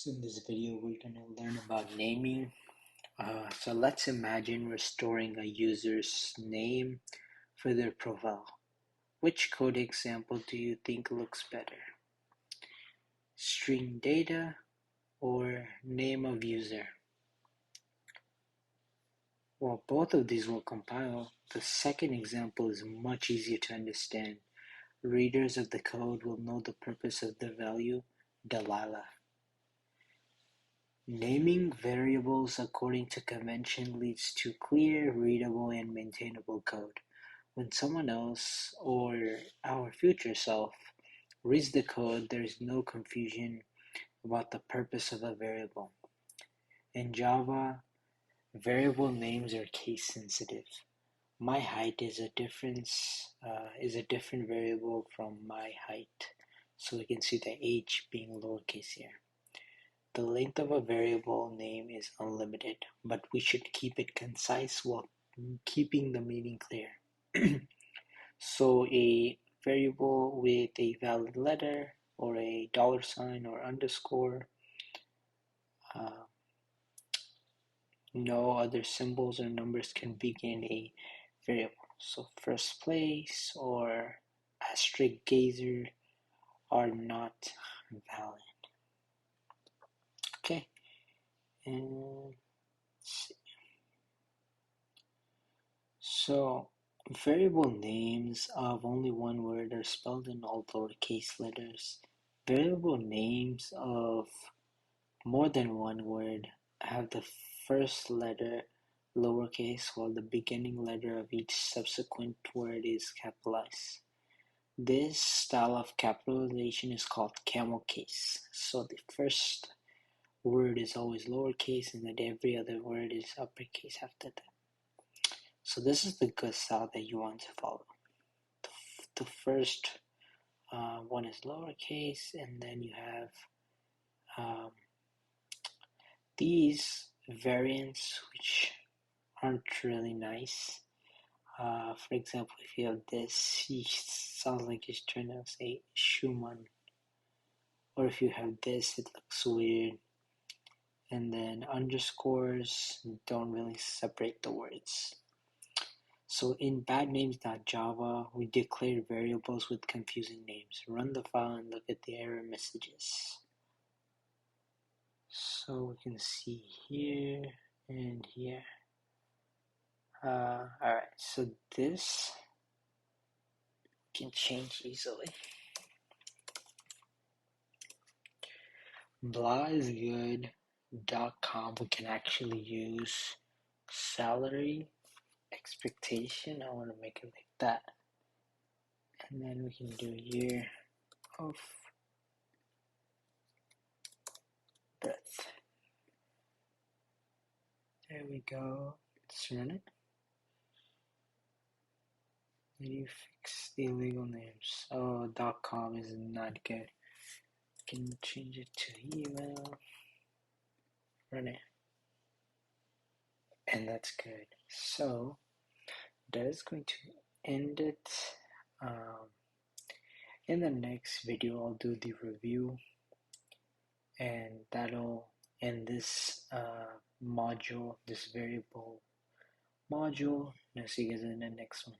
So in this video, we're going to learn about naming. So let's imagine we're storing a user's name for their profile. Which code example do you think looks better? String data or name of user? While both of these will compile, the second example is much easier to understand. Readers of the code will know the purpose of the value Delilah. Naming variables according to convention leads to clear, readable, and maintainable code. When someone else, or our future self, reads the code, there is no confusion about the purpose of a variable. In Java, variable names are case sensitive. My height is a different variable from my height, so we can see the h being lowercase here. The length of a variable name is unlimited, but we should keep it concise while keeping the meaning clear. So a variable with a valid letter or a $sign or underscore, no other symbols or numbers can begin a variable. So first place or asterisk gazer are not valid. Okay, and so variable names of only one word are spelled in all lowercase letters. Variable names of more than one word have the first letter lowercase while the beginning letter of each subsequent word is capitalized. This style of capitalization is called camel case. So the first word is always lowercase and then every other word is uppercase after that. So this is the good style that you want to follow. The first one is lowercase, and then you have these variants which aren't really nice. For example, if you have this, it sounds like he's trying to say Schumann. Or if you have this, it looks weird. And then underscores don't really separate the words. So in badnames.java, we declare variables with confusing names. Run the file and look at the error messages. So we can see here and here. Alright, so this can change easily. Blah is good.com. We can actually use salary expectation. I want to make it like that. And then we can do year of birth. There we go. Let's run it. Did you fix the illegal names? Oh, .com is not good. Can change it to email. Run it. And that's good. So that is going to end it. In the next video, I'll do the review, and that'll end this module, this variable module. And I'll see you guys in the next one.